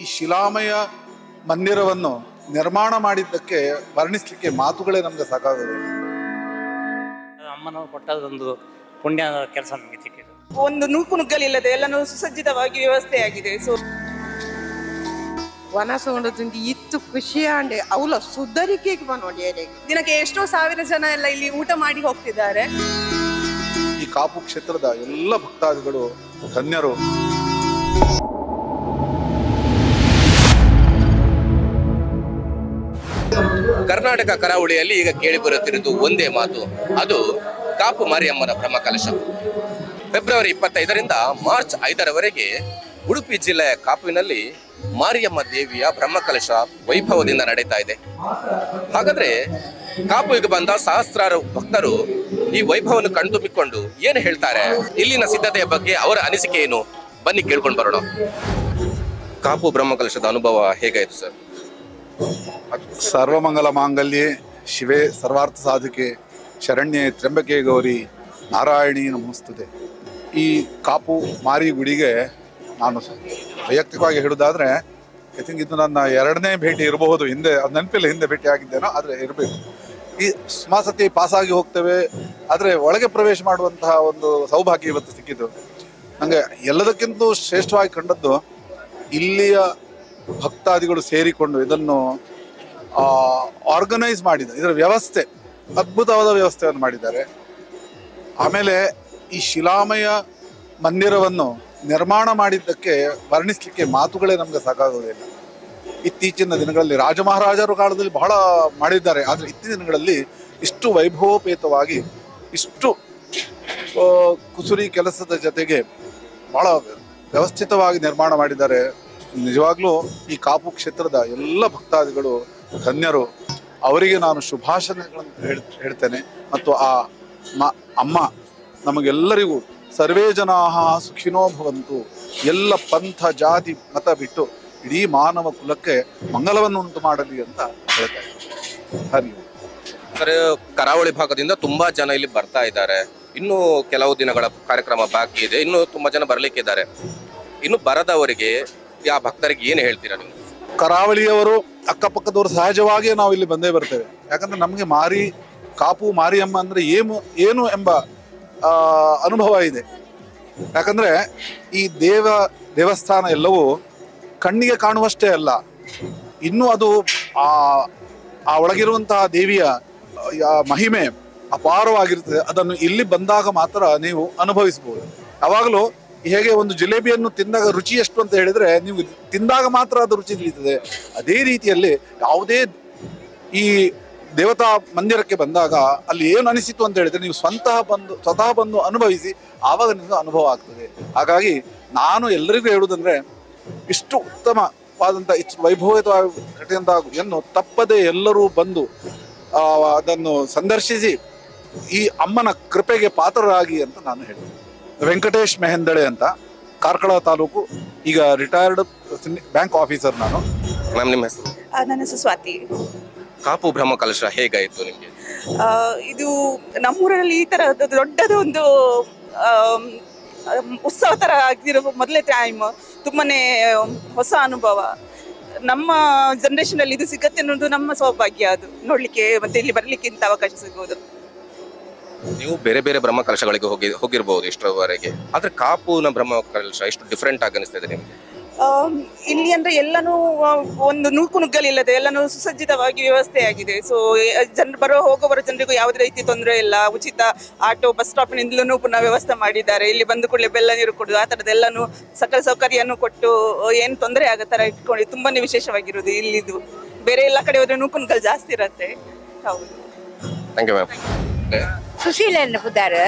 ಈ ಶಿಲಾಮಯ ಮಂದಿರವನ್ನು ನಿರ್ಮಾಣ ಮಾಡಿದ್ದಕ್ಕೆ ವರ್ಣಿಸಲಿಕ್ಕೆ ಮಾತುಗಳೇ ನಮಗೆ ಸಾಕಾಗೋದಿಲ್ಲ. ಅಮ್ಮನವರು ಕೊಟ್ಟದೊಂದು ಪುಣ್ಯ ಕೆಲಸ ನಮಗೆ ಸಿಕ್ಕಿದೆ. ಒಂದು ನೂಕುನುಗ್ಗಲಿಲ್ಲದೆ ಎಲ್ಲನೂ ಸುಸಜ್ಜಿತವಾಗಿ ವ್ಯವಸ್ಥೆಯಾಗಿದೆ. ಸೊ ವನಸೊಂಡದಿಂದ ಇತ್ತು ಖುಷಿಯಾಂಡೆ ಅವಳ ಸುಧಾರಿಕೆಗೆ ನೋಡಿ ದಿನಕ್ಕೆ ಎಷ್ಟೋ ಸಾವಿರ ಜನ ಎಲ್ಲ ಇಲ್ಲಿ ಊಟ ಮಾಡಿ ಹೋಗ್ತಿದ್ದಾರೆ. ಈ ಕಾಪು ಕ್ಷೇತ್ರದ ಎಲ್ಲ ಭಕ್ತಾದಿಗಳು ಧನ್ಯರು. ಕರ್ನಾಟಕ ಕರಾವಳಿಯಲ್ಲಿ ಈಗ ಕೇಳಿ ಬರುತ್ತಿರುವುದು ಒಂದೇ ಮಾತು, ಅದು ಕಾಪು ಮಾರಿಯಮ್ಮನ ಬ್ರಹ್ಮಕಲಶ. ಫೆಬ್ರವರಿ 25ರಿಂದ ಮಾರ್ಚ್ 5ರವರೆಗೆ ಉಡುಪಿ ಜಿಲ್ಲೆಯ ಕಾಪುವಿನಲ್ಲಿ ಮಾರಿಯಮ್ಮ ದೇವಿಯ ಬ್ರಹ್ಮಕಲಶ ವೈಭವದಿಂದ ನಡೀತಾ ಇದೆ. ಹಾಗಾದ್ರೆ ಕಾಪುವಿಗೆ ಬಂದ ಸಹಸ್ರಾರು ಭಕ್ತರು ಈ ವೈಭವವನ್ನು ಕಣ್ತುಂಬಿಕೊಂಡು ಏನು ಹೇಳ್ತಾರೆ, ಇಲ್ಲಿನ ಸಿದ್ಧತೆಯ ಬಗ್ಗೆ ಅವರ ಅನಿಸಿಕೆ ಏನು, ಬನ್ನಿ ಕೇಳ್ಕೊಂಡು ಬರೋಣ. ಕಾಪು ಬ್ರಹ್ಮಕಲಶದ ಅನುಭವ ಹೇಗಾಯ್ತು ಸರ್? ಸರ್ವಮಂಗಲ ಮಾಂಗಲ್ಯೆ ಶಿವೆ ಸರ್ವಾರ್ಥ ಸಾಧಕೆ ಶರಣ್ಯೆ ತ್ರ್ಯಂಬಕೆ ಗೌರಿ ನಾರಾಯಣಿ ನಮಸ್ತುತೆ. ಈ ಕಾಪು ಮಾರಿ ಗುಡಿಗೆ ನಾನು ವೈಯಕ್ತಿಕವಾಗಿ ಹೇಳೋದಾದರೆ ಐ ಥಿಂಕ್ ಇದು ನನ್ನ 2ನೇ ಭೇಟಿ ಇರಬಹುದು. ಹಿಂದೆ ಅದು ನೆನಪಿಲ್ಲ, ಹಿಂದೆ ಭೇಟಿ ಆಗಿದ್ದೇನೋ, ಆದರೆ ಇರಬೇಕು. ಈ ಸುಮಾಸತಿ ಪಾಸಾಗಿ ಹೋಗ್ತೇವೆ, ಆದರೆ ಒಳಗೆ ಪ್ರವೇಶ ಮಾಡುವಂತಹ ಒಂದು ಸೌಭಾಗ್ಯ ಇವತ್ತು ಸಿಕ್ಕಿದ್ದು ನನಗೆ. ಎಲ್ಲದಕ್ಕಿಂತ ಶ್ರೇಷ್ಠವಾಗಿ ಕಂಡದ್ದು ಇಲ್ಲಿಯ ಭಕ್ತಾದಿಗಳು ಸೇರಿಕೊಂಡು ಇದನ್ನು ಆರ್ಗನೈಸ್ ಮಾಡಿದ ಇದರ ವ್ಯವಸ್ಥೆ, ಅದ್ಭುತವಾದ ವ್ಯವಸ್ಥೆಯನ್ನು ಮಾಡಿದ್ದಾರೆ. ಆಮೇಲೆ ಈ ಶಿಲಾಮಯ ಮಂದಿರವನ್ನು ನಿರ್ಮಾಣ ಮಾಡಿದ್ದಕ್ಕೆ ವರ್ಣಿಸಲಿಕ್ಕೆ ಮಾತುಗಳೇ ನಮಗೆ ಸಾಕಾಗೋದಿಲ್ಲ. ಇತ್ತೀಚಿನ ದಿನಗಳಲ್ಲಿ ರಾಜಮಹಾರಾಜರ ಕಾಲದಲ್ಲಿ ಬಹಳ ಮಾಡಿದ್ದಾರೆ, ಆದರೆ ಇತ್ತೀಚಿನ ದಿನಗಳಲ್ಲಿ ಇಷ್ಟು ವೈಭವೋಪೇತವಾಗಿ ಇಷ್ಟು ಕುಸುರಿ ಕೆಲಸದ ಜೊತೆಗೆ ಬಹಳ ವ್ಯವಸ್ಥಿತವಾಗಿ ನಿರ್ಮಾಣ ಮಾಡಿದ್ದಾರೆ. ನಿಜವಾಗ್ಲೂ ಈ ಕಾಪು ಕ್ಷೇತ್ರದ ಎಲ್ಲ ಭಕ್ತಾದಿಗಳು ಧನ್ಯರು. ಅವರಿಗೆ ನಾನು ಶುಭಾಶಯಗಳನ್ನು ಹೇಳ್ತೇನೆ. ಮತ್ತು ಆ ಅಮ್ಮ ನಮಗೆಲ್ಲರಿಗೂ ಸರ್ವೇ ಜನಾಃ ಸುಖಿನೋ ಭವಂತು, ಎಲ್ಲ ಪಂಥ ಜಾತಿ ಮತ ಬಿಟ್ಟು ಇಡೀ ಮಾನವ ಕುಲಕ್ಕೆ ಮಂಗಲವನ್ನು ಉಂಟು ಮಾಡಲಿ ಅಂತ ಹೇಳ್ತಾರೆ. ಹರಿ ಸರ್, ಕರಾವಳಿ ಭಾಗದಿಂದ ತುಂಬಾ ಜನ ಇಲ್ಲಿ ಬರ್ತಾ ಇದ್ದಾರೆ. ಇನ್ನು ಕೆಲವು ದಿನಗಳ ಕಾರ್ಯಕ್ರಮ ಬಾಕಿ ಇದೆ, ಇನ್ನು ತುಂಬಾ ಜನ ಬರ್ಲಿಕ್ಕಿದ್ದಾರೆ. ಇನ್ನು ಬರದವರಿಗೆ ಆ ಭಕ್ತರಿಗೆ ಏನು ಹೇಳ್ತೀರಾ ನೀವು? ಕರಾವಳಿಯವರು ಅಕ್ಕಪಕ್ಕದವರು ಸಹಜವಾಗಿಯೇ ನಾವು ಇಲ್ಲಿ ಬಂದೇ ಬರ್ತೇವೆ. ಯಾಕಂದ್ರೆ ನಮಗೆ ಕಾಪು ಮಾರಿಯಮ್ಮ ಅಂದ್ರೆ ಏನು ಎಂಬ ಅನುಭವ ಇದೆ. ಯಾಕಂದ್ರೆ ಈ ದೇವಸ್ಥಾನ ಎಲ್ಲವೂ ಕಣ್ಣಿಗೆ ಕಾಣುವಷ್ಟೇ ಅಲ್ಲ, ಇನ್ನೂ ಅದು ಆ ಒಳಗಿರುವಂತಹ ದೇವಿಯ ಮಹಿಮೆ ಅಪಾರವಾಗಿರ್ತದೆ. ಅದನ್ನು ಇಲ್ಲಿ ಬಂದಾಗ ಮಾತ್ರ ನೀವು ಅನುಭವಿಸಬಹುದು. ಯಾವಾಗಲೂ ಹೇಗೆ ಒಂದು ಜಿಲೇಬಿಯನ್ನು ತಿಂದಾಗ ರುಚಿ ಎಷ್ಟು ಅಂತ ಹೇಳಿದ್ರೆ, ನೀವು ತಿಂದಾಗ ಮಾತ್ರ ಅದು ರುಚಿ ತಿಳಿಯುತ್ತದೆ. ಅದೇ ರೀತಿಯಲ್ಲಿ ಯಾವುದೇ ಈ ದೇವತಾ ಮಂದಿರಕ್ಕೆ ಬಂದಾಗ ಅಲ್ಲಿ ಏನು ಅನಿಸಿತು ಅಂತ ಹೇಳಿದ್ರೆ, ನೀವು ಸ್ವತಃ ಬಂದು ಅನುಭವಿಸಿ, ಆವಾಗ ನಿಮಗೆ ಅನುಭವ ಆಗ್ತದೆ. ಹಾಗಾಗಿ ನಾನು ಎಲ್ಲರಿಗೂ ಹೇಳುವುದಂದ್ರೆ, ಇಷ್ಟು ಉತ್ತಮವಾದಂಥ ಇಷ್ಟು ವೈಭವಯುತವಾಗಿ ತಪ್ಪದೆ ಎಲ್ಲರೂ ಬಂದು ಅದನ್ನು ಸಂದರ್ಶಿಸಿ ಈ ಅಮ್ಮನ ಕೃಪೆಗೆ ಪಾತ್ರರಾಗಿ ಅಂತ ನಾನು ಹೇಳ್ತೀನಿ. ವೆಂಕಟೇಶ್ ಮೆಹಂದಳೆ ಅಂತ, ಕಾರ್ಕಳ ತಾಲೂಕು, ಈಗ ರಿಟೈರ್ಡ್ ಬ್ಯಾಂಕ್ ಆಫೀಸರ್ ನಾನು. ಮ್ಯಾಮ್, ನಿಮ್ಮ ಹೆಸರು? ನನ್ನ ಹೆಸರು ಸ್ವಾತಿ. ಕಾಪು ಬ್ರಹ್ಮಕಲಶ ಹೇಗಾಯಿತು ನಿಮಗೆ? ಇದು ನಮ್ಮೂರಲ್ಲಿ ಈ ತರ ದೊಡ್ಡದೊಂದು ಉತ್ಸವ ತರ ಆಗಿರೋ ಮೊದಲೇ ಟೈಮ್. ತುಂಬಾನೇ ಹೊಸ ಅನುಭವ. ನಮ್ಮ ಜನರೇಷನ್ ಅಲ್ಲಿ ಇದು ಸಿಗತ್ತೆ ಅನ್ನೋದು ನಮ್ಮ ಸೌಭಾಗ್ಯ. ಅದು ನೋಡ್ಲಿಕ್ಕೆ ಮತ್ತೆ ಇಲ್ಲಿ ಬರ್ಲಿಕ್ಕೆ ಇಂತ ಅವಕಾಶ ಸಿಗುವುದು. ನೀವು ಬೇರೆ ಬೇರೆ ಬ್ರಹ್ಮಕಲಶಗಳಿಗೆ ಹೋಗಿರ್ಬಹುದು ಇಷ್ಟರವರೆಗೆ, ಆದ್ರೆ ಕಾಪುನ ಬ್ರಹ್ಮಕಲಶ ಎಷ್ಟು ಡಿಫ್ರೆಂಟ್ ಆಗಿ ಅನಿಸ್ತಿದೆ ನಿಮಗೆ? ಇಲ್ಲಿ ಅಂದ್ರೆ ಎಲ್ಲನೂ ಒಂದು ನೂಕುನುಗ್ಗಲಿಲ್ಲದೆ ಎಲ್ಲನೂ ಸುಸಜ್ಜಿತವಾಗಿ ವ್ಯವಸ್ಥೆಯಾಗಿದೆ. ಸೊ ಜನರು ಹೋಗೋವರ ಜನರಿಗೂ ಯಾವುದೇ ರೀತಿ ತೊಂದರೆ ಇಲ್ಲ. ಉಚಿತ ಆಟೋ, ಬಸ್ ಸ್ಟಾಪ್ನಿಂದಲೂ ಪುನಃ ವ್ಯವಸ್ಥೆ ಮಾಡಿದ್ದಾರೆ. ಇಲ್ಲಿ ಬಂದು ಕೂಡಲೇ ಬೆಲ್ಲ ನೀರು ಕೊಡೋದು, ಆ ಥರದ್ದೆಲ್ಲನೂ ಸಕಲ ಸೌಕರ್ಯನೂ ಕೊಟ್ಟು ಏನು ತೊಂದರೆ ಆಗೋ ಥರ ಇಟ್ಕೊಂಡು ತುಂಬಾನೇ ವಿಶೇಷವಾಗಿರೋದು ಇಲ್ಲಿದು. ಬೇರೆ ಎಲ್ಲ ಕಡೆ ಹೋದ್ರೆ ನೂಕುನುಗ್ಗಲ್ ಜಾಸ್ತಿ ಇರತ್ತೆ. ಹೌದು. Thank you ma'am. ಸುಶೀಲನ್ನು ಪುದಾರು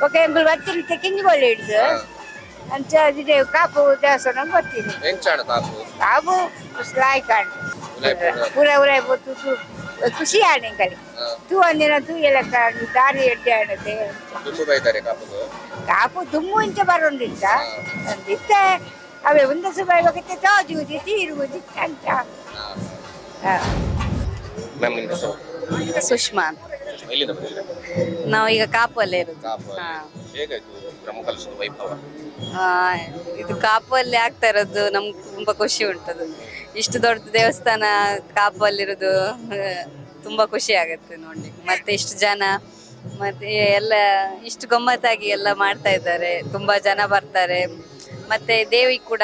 ಓಕೆ ಎಂಬುದು ಬರ್ತೀನಿ ತೆಕ್ಕಿಂಗ್ ಒಳ್ಳೆ ಹಿಡಿದು ಅಂತ ಇದೆ. ಕಾಪು ದೇವಸ್ಥಾನ ಬರ್ತೀನಿ. ಕಾಪು ಸ್ಲಾಯ್ ಕಾಣು ಪೂರ ಉರೈ ಬೋತು ಖುಷಿ ಆಣೆ ಕಲಿ ತೂ ಅಂದಿನ ತೂ ಎಲ್ಲ ಕಾಣು ದಾರಿ ಎಡ್ಡೆ ಆಡದೆ. ಕಾಪು ತುಂಬು ಇಂಚ ಬರೋಂದಿತ್ತ ಅಂದಿತ್ತ ಅವೇ ಒಂದು ಸುಬಾಯಿ ಹೋಗುತ್ತೆ ತಾಜುವುದಿ ತೀರುವುದಿ ಅಂತ. ಸುಷ್ಮಾ ಅಂತ. ನಾವು ಈಗ ಕಾಪಲ್ಲೇ ಇರೋದು. ಹೇಗಾಯ್ತು ಬ್ರಹ್ಮಕಲಶದ ವೈಭವ? ಇದು ಕಾಪುವಲ್ಲಿ ಆಗ್ತಾ ಇರೋದು ನಮ್ಗೆ ತುಂಬಾ ಖುಷಿ ಉಂಟದು. ಇಷ್ಟು ದೊಡ್ಡ ದೇವಸ್ಥಾನ ಕಾಪುವಲ್ಲಿರೋದು ತುಂಬಾ ಖುಷಿ ಆಗುತ್ತೆ ನೋಡ್ಲಿಕ್ಕೆ. ಮತ್ತೆ ಇಷ್ಟು ಜನ ಮತ್ತೆ ಎಲ್ಲ ಇಷ್ಟು ಗಮ್ಮತ್ತಾಗಿ ಎಲ್ಲ ಮಾಡ್ತಾ ಇದ್ದಾರೆ. ತುಂಬಾ ಜನ ಬರ್ತಾರೆ. ಮತ್ತೆ ದೇವಿ ಕೂಡ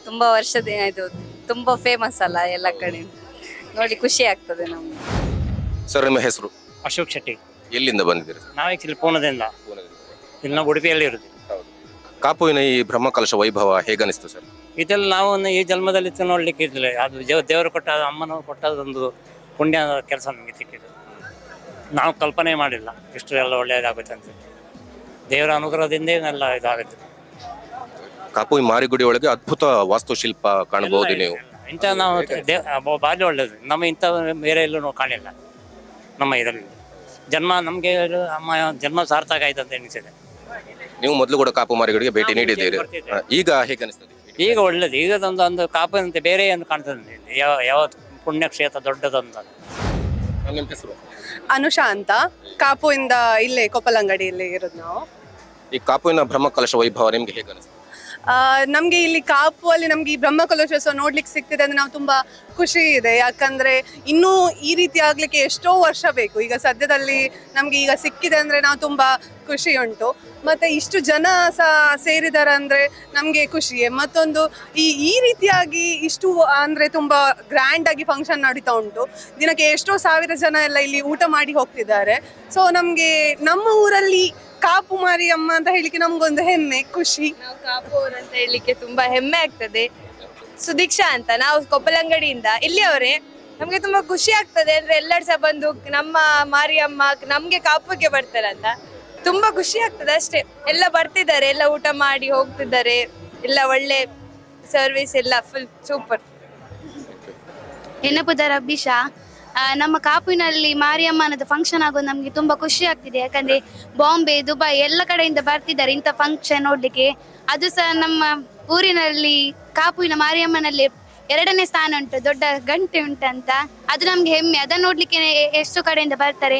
ತುಂಬಾ ವರ್ಷದ ಇದು ತುಂಬಾ ಫೇಮಸ್ ಅಲ್ಲ ಎಲ್ಲ ಕಡೆ, ನೋಡಿ ಖುಷಿ ಆಗ್ತದೆ ನಮ್ಗೆ. ಸರ್ ನಿಮ್ಮ ಹೆಸರು? ಅಶೋಕ್ ಶೆಟ್ಟಿ. ಎಲ್ಲಿಂದ ಬಂದಿದ್ದೀರಿ? ನಾವು ಆಕ್ಚುಲಿ ಪೂರ್ಣದಿಂದ, ಇಲ್ಲಿ ನಾವು ಉಡುಪಿಯಲ್ಲಿ ಇರೋದು. ಕಾಪುವಿನ ಈ ಬ್ರಹ್ಮಕಲಶ ವೈಭವ ಹೇಗನಿಸ್ತು ಸರ್? ಇದೆಲ್ಲ ನಾವು ಈ ಜನ್ಮದಲ್ಲಿ ನೋಡ್ಲಿಕ್ಕೆ ಇದ್ದಿಲ್ಲ. ಅದು ದೇವರು ಕೊಟ್ಟ, ಅಮ್ಮನ ಕೊಟ್ಟದೊಂದು ಪುಣ್ಯ ಕೆಲಸ ನಮಗೆ ಸಿಕ್ಕಿದೆ. ನಾವು ಕಲ್ಪನೆ ಮಾಡಿಲ್ಲ ಇಷ್ಟು ಎಲ್ಲ ಒಳ್ಳೆಯದಾಗುತ್ತೆ ಅಂತ. ದೇವರ ಅನುಗ್ರಹದಿಂದ ಎಲ್ಲ ಇದಾಗುತ್ತೆ. ಕಾಪು ಮಾರಿಗುಡಿ ಒಳಗೆ ಅದ್ಭುತ ವಾಸ್ತುಶಿಲ್ಪ ಕಾಣಬಹುದು ನೀವು. ಇಂಥ ನಾವು ಭಾರಿ ಒಳ್ಳೇದು. ನಮ್ಮ ಇಂಥ ಬೇರೆ ಎಲ್ಲೂ ಕಾಣಿಲ್ಲ ನಮ್ಮ ಇದರಲ್ಲಿ. ಜನ್ಮ ನಮಗೆ ಅಮ್ಮ ಜನ್ಮ ಸಾರ್ಥಕ ಆಯ್ತು ಅಂತ ಎನಿಸಿದೆ. ನೀವು ಮೊದಲು ಕೂಡ ಕಾಪು ಮಾರಿಗುಡಿಗೆ ಭೇಟಿ ನೀಡಿದ್ದೀರಿ, ಈಗ ಹೇಗೆ ಅನಿಸ್ತದೆ? ಈಗ ಒಳ್ಳೇದು. ಈಗ ಒಂದು ಕಾಪಂತೆ ಬೇರೆ ಏನು ಕಾಣ್ತದೆ. ಯಾವ ಪುಣ್ಯಕ್ಷೇತ್ರ ದೊಡ್ಡದಂತ. ನಿಮ್ಮ ಹೆಸರು? ಅನುಷಾ ಅಂತ, ಕಾಪುವಿಂದ ಇಲ್ಲೇ ಕೊಪ್ಪಲಂಗಡಿಯಲ್ಲಿ ಇರೋದು ನಾವು. ಈ ಕಾಪುವಿನ ಬ್ರಹ್ಮಕಲಶ ವೈಭವ ನಿಮ್ಗೆ ಹೇಗೆ ಅನಿಸ್ತದೆ? ನಮ್ಗೆ ಇಲ್ಲಿ ಕಾಪುವಲ್ಲಿ ನಮ್ಗೆ ಈ ಬ್ರಹ್ಮಕಲಶೋತ್ಸವ ನೋಡ್ಲಿಕ್ಕೆ ಸಿಗ್ತಿದೆ ಅಂದ್ರೆ ನಾವು ತುಂಬಾ ಖುಷಿ ಇದೆ. ಯಾಕಂದ್ರೆ ಇನ್ನೂ ಈ ರೀತಿ ಆಗ್ಲಿಕ್ಕೆ ಎಷ್ಟೋ ವರ್ಷ ಬೇಕು. ಈಗ ಸದ್ಯದಲ್ಲಿ ನಮ್ಗೆ ಈಗ ಸಿಕ್ಕಿದೆ ಅಂದ್ರೆ ನಾವು ತುಂಬಾ ಖುಷಿ ಉಂಟು. ಮತ್ತೆ ಇಷ್ಟು ಜನ ಸಹ ಸೇರಿದಾರೆ ಅಂದ್ರೆ ನಮ್ಗೆ ಖುಷಿಯೇ. ಮತ್ತೊಂದು ಈ ರೀತಿಯಾಗಿ ಇಷ್ಟು ಅಂದ್ರೆ ತುಂಬಾ ಗ್ರ್ಯಾಂಡ್ ಆಗಿ ಫಂಕ್ಷನ್ ನಡೀತಾ ಉಂಟು. ದಿನಕ್ಕೆ ಎಷ್ಟೋ ಸಾವಿರ ಜನ ಎಲ್ಲ ಇಲ್ಲಿ ಊಟ ಮಾಡಿ ಹೋಗ್ತಿದ್ದಾರೆ. ಸೊ ನಮ್ಗೆ ನಮ್ಮ ಊರಲ್ಲಿ ಕಾಪು ಮಾರಿಯಮ್ಮ ಅಂತ ಹೇಳಿಕ್ಕೆ ನಮ್ಗೊಂದು ಹೆಮ್ಮೆ, ಖುಷಿ. ನಾವು ಕಾಪು ಅವ್ರು ಅಂತ ಹೇಳಿಕ್ಕೆ ತುಂಬಾ ಹೆಮ್ಮೆ ಆಗ್ತದೆ. ಸುದೀಕ್ಷಾ ಅಂತ, ನಾವು ಕೊಪ್ಪಲಂಗಡಿಯಿಂದ ಇಲ್ಲಿಯವರೇ. ನಮ್ಗೆ ತುಂಬಾ ಖುಷಿ ಆಗ್ತದೆ ಅಂದ್ರೆ ಎಲ್ಲರೂ ಸಹ ಬಂದು ನಮ್ಮ ಮಾರಿಯಮ್ಮ ನಮ್ಗೆ ಕಾಪುಗೆ ಬರ್ತಾರಂತ ತುಂಬಾ ಖುಷಿ ಆಗ್ತದೆ ಅಷ್ಟೇ. ಎಲ್ಲ ಬರ್ತಿದ್ದಾರೆ, ಎಲ್ಲ ಊಟ ಮಾಡಿ ಹೋಗ್ತಿದ್ದಾರೆ, ಎಲ್ಲ ಒಳ್ಳೆ ಸರ್ವಿಸ್, ಎಲ್ಲ ಫುಲ್ ಸೂಪರ್. ಎನ್ನಪುದರ ಅಭಿಷಾ. ನಮ್ಮ ಕಾಪುವಿನಲ್ಲಿ ಮಾರಿಯಮ್ಮನದ ಫಂಕ್ಷನ್ ಆಗೋದು ನಮಗೆ ತುಂಬಾ ಖುಷಿ ಆಗ್ತಿದೆ. ಯಾಕಂದ್ರೆ ಬಾಂಬೆ, ದುಬೈ ಎಲ್ಲ ಕಡೆಯಿಂದ ಬರ್ತಿದ್ದಾರೆ ಇಂಥ ಫಂಕ್ಷನ್ ನೋಡ್ಲಿಕ್ಕೆ. ಅದು ಸಹ ನಮ್ಮ ಊರಿನಲ್ಲಿ ಕಾಪುವಿನ ಮಾರಿಯಮ್ಮನಲ್ಲಿ 2ನೇ ಸ್ಥಾನ ಉಂಟು, ದೊಡ್ಡ ಗಂಟೆ ಉಂಟಂತ. ಅದು ನಮ್ಗೆ ಹೆಮ್ಮೆ. ಅದನ್ನು ನೋಡ್ಲಿಕ್ಕೆ ಎಷ್ಟು ಕಡೆಯಿಂದ ಬರ್ತಾರೆ.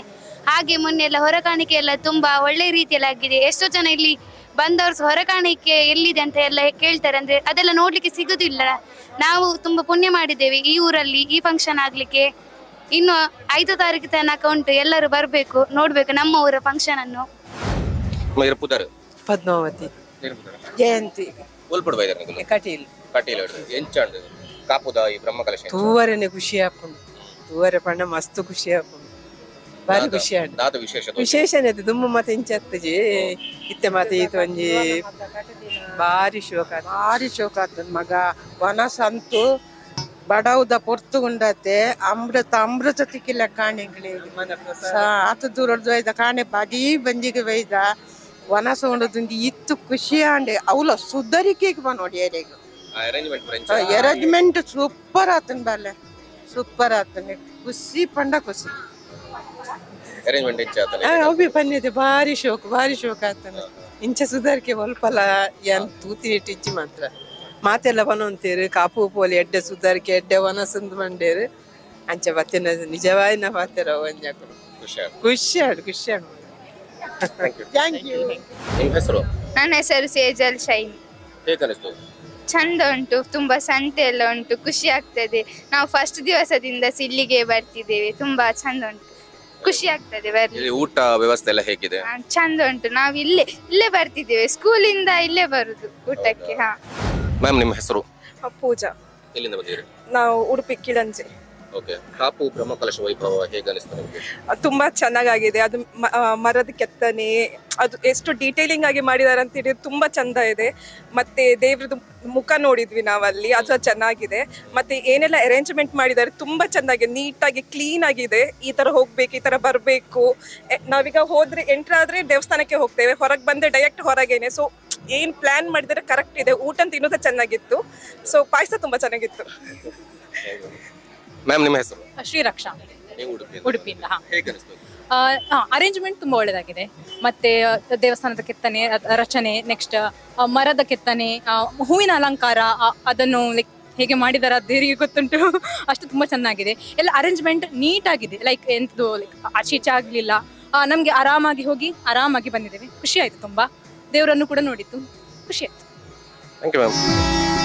ಹಾಗೆ ಮೊನ್ನೆ ಎಲ್ಲ ಹೊರಕಾಣಿಕೆ ಎಲ್ಲ ತುಂಬಾ ಒಳ್ಳೆ ರೀತಿಯಲ್ಲಿ ಆಗಿದೆ. ಎಷ್ಟೋ ಜನ ಇಲ್ಲಿ ಬಂದವರು ಹೊರಕಾಣಿಕೆ ಎಲ್ಲಿದೆ ಅಂತ ಎಲ್ಲ ಕೇಳ್ತಾರೆ. ಅಂದ್ರೆ ಅದೆಲ್ಲ ನೋಡ್ಲಿಕ್ಕೆ ಸಿಗುದಿಲ್ಲ. ನಾವು ತುಂಬಾ ಪುಣ್ಯ ಮಾಡಿದ್ದೇವೆ ಈ ಊರಲ್ಲಿ ಈ ಫಂಕ್ಷನ್ ಆಗ್ಲಿಕ್ಕೆ. ಇನ್ನು 5 ತಾರೀಕು ತನಕ ಉಂಟು, ಎಲ್ಲರೂ ಬರ್ಬೇಕು, ನೋಡ್ಬೇಕು ನಮ್ಮ ಊರ ಫಂಕ್ಷನ್ ಅನ್ನು. ಪದ್ಮಾವತಿ ಜಯಂತಿ ಕಟೀಲ್ ಕಾಪುದ ಈ ಬ್ರಹ್ಮಕಲಶ ತೂವರೆನೆ ಖುಷಿ ಆಪುಂಡು. ತೂವರೆ ಪಂಡ ಮಸ್ತ್ ಖುಷಿ ಆಪುಂಡು. ಬಾರಿ ಖುಷಿ ಆಂಡು. ವಿಶೇಷನೇ ದುಮ್ಮು ಮತ್ತೆ ಇಂಚತ್ತಜಿ ಇತ್ತೆ ಮತ್ತೆ ಈತ ಒಂಜಿ ಬಾರಿ ಶೋಕ ಆಗ್ತದೆ ಮಗ. ವನಸಂತು ಬಡೌದ ಪೊರ್ತುಗುಂಡತೆ ಅಮೃತ ತಿಕ್ಕಿಲ್ಲ ಕಾಣೆಂಗ್ಳಿ ಆತ ದೂರದ್ದು ಒಯ್ದ ಕಾಣೆ ಬಾಜಿ ಬಂಜಿಗೆ ಒಯ್ದ ವನಸ ಉಂಡದುಂದು ಇತ್ತು ಖುಷಿ ಆಂಡೆ ಅವಳ ಸುಧಾರಿಕೆಗೆ ನೋಡಿ ಎರೆಗೆ ಅರೇಂಜ್ಮೆಂಟ್ ಸೂಪರ್ ಆತನ್ ಬಾಲೆ ಸೂಪರ್ ಆತನೆ ಖುಷಿ ಪಂಡ ಖುಷಿ ಅವಿ ಬನ್ನಿದೆ ಭಾರಿ ಶೋಕ ಆತನ ಇಂಚ ಸುಧಾರಿಕೆ ಒಲ್ಪಲ್ಲ ಏನ್ ತೂತಿ ಇಟ್ಟಿಚ್ಚಿ ಮಾತ್ರ ಮಾತೆಲ್ಲ ಬನೊಂತೀರು ಕಾಪು ಪೋಲಿ ಎಡ್ಡೆ ಸುಧಾರಿಕೆ ಎಡ್ಡೆ ವನಸಂದು ಮಂಡೇರು ಅಂಚ ಬತ್ತಿನ ನಿಜವಾಯಿನ ಪಾತ್ರ ಒಂಜಾಕರು ಖುಷಿ ಆಡು ಥ್ಯಾಂಕ್ ಯು. ನನ್ನ ಹೆಸರು ಸೇಜಲ್ ಶೈನಿ. ಚಂದ ಉಂಟು, ತುಂಬಾ ಸಂತೆ ಎಲ್ಲ ಉಂಟು, ಖುಷಿ ಆಗ್ತದೆ. ನಾವು ಫಸ್ಟ್ ದಿವಸದಿಂದ ಇಲ್ಲಿಗೆ ಬರ್ತಿದ್ದೇವೆ, ತುಂಬಾ ಚಂದ ಉಂಟು, ಖುಷಿ ಆಗ್ತದೆ ಬರ್ಲಿ. ಊಟ ವ್ಯವಸ್ಥೆ ಎಲ್ಲ ಹೇಗಿದೆ? ಚಂದ ಉಂಟು. ನಾವು ಇಲ್ಲೇ ಬರ್ತಿದ್ದೇವೆ, ಸ್ಕೂಲಿಂದ ಇಲ್ಲೇ ಬರುದು ಊಟಕ್ಕೆ. ಮ್ಯಾಮ್ ನಿಮ್ಮ ಹೆಸರು? ಪೂಜಾ. ಎಲ್ಲಿಂದ ಬಂದಿರಿ? ನಾವು ಉಡುಪಿ ಕಿಳಂಜೆ. ಓಕೆ. ಕಾಪು ಬ್ರಹ್ಮಕಲಶ ವೈಭವ ಹೇಗೆ ಅನಿಸ್ತು ನಿಮಗೆ? ತುಂಬಾ ಚೆನ್ನಾಗಿದೆ. ಅದು ಮರದ ಕೆತ್ತನೆ ಅದು ಎಷ್ಟು ಡೀಟೇಲಿಂಗ್ ಆಗಿ ಮಾಡಿದ್ದಾರೆ ಅಂತ ಹೇಳಿ ತುಂಬಾ ಚಂದ ಇದೆ. ಮತ್ತೆ ದೇವ್ರದ್ದು ಮುಖ ನೋಡಿದ್ವಿ ನಾವಲ್ಲಿ, ಅದು ಚೆನ್ನಾಗಿದೆ. ಮತ್ತೆ ಏನೆಲ್ಲ ಅರೇಂಜ್ಮೆಂಟ್ ಮಾಡಿದ್ದಾರೆ ತುಂಬಾ ಚೆನ್ನಾಗಿದೆ, ನೀಟಾಗಿ ಕ್ಲೀನ್ ಆಗಿದೆ. ಈ ತರ ಹೋಗ್ಬೇಕು, ಈ ತರ ಬರ್ಬೇಕು. ನಾವೀಗ ಹೋದ್ರೆ ಎಂಟ್ರ್ ಆದ್ರೆ ದೇವಸ್ಥಾನಕ್ಕೆ ಹೋಗ್ತೇವೆ, ಹೊರಗೆ ಬಂದ್ರೆ ಡೈರೆಕ್ಟ್ ಹೊರಗೇನೆ. ಸೊ ಏನ್ ಪ್ಲಾನ್ ಮಾಡಿದರೆ ಕರೆಕ್ಟ್ ಇದೆ. ಊಟ ಅಂತ ಇನ್ನೂ ಚೆನ್ನಾಗಿತ್ತು. ಸೊ ಪಾಯಸ ತುಂಬಾ ಚೆನ್ನಾಗಿತ್ತು. ಮ್ಯಾಮ್ ನಿಮ್ಮ ಹೆಸರು? ಶ್ರೀರಕ್ಷಾ, ಉಡುಪಿಯಿಂದ. ಅರೇಂಜ್ಮೆಂಟ್ ತುಂಬಾ ಒಳ್ಳೆದಾಗಿದೆ. ಮತ್ತೆ ದೇವಸ್ಥಾನದ ಕೆತ್ತನೆ ರಚನೆ, ನೆಕ್ಸ್ಟ್ ಮರದ ಕೆತ್ತನೆ, ಹೂವಿನ ಅಲಂಕಾರ, ಅದನ್ನು ಲೈಕ್ ಹೇಗೆ ಮಾಡಿದಾರ ದೇವರಿಗೆ ಗೊತ್ತುಂಟು. ಅಷ್ಟು ತುಂಬಾ ಚೆನ್ನಾಗಿದೆ. ಎಲ್ಲ ಅರೇಂಜ್ಮೆಂಟ್ ನೀಟ್ ಆಗಿದೆ. ಲೈಕ್ ಎಂತದು ಲೈಕ್ ಆಚೀಚೆ ಆಗ್ಲಿಲ್ಲ. ನಮ್ಗೆ ಆರಾಮಾಗಿ ಹೋಗಿ ಆರಾಮಾಗಿ ಬಂದಿದ್ದೇವೆ. ಖುಷಿ ಆಯ್ತು ತುಂಬಾ. ದೇವರನ್ನು ಕೂಡ ನೋಡಿತ್ತು, ಖುಷಿ ಆಯ್ತು. Thank you ma'am.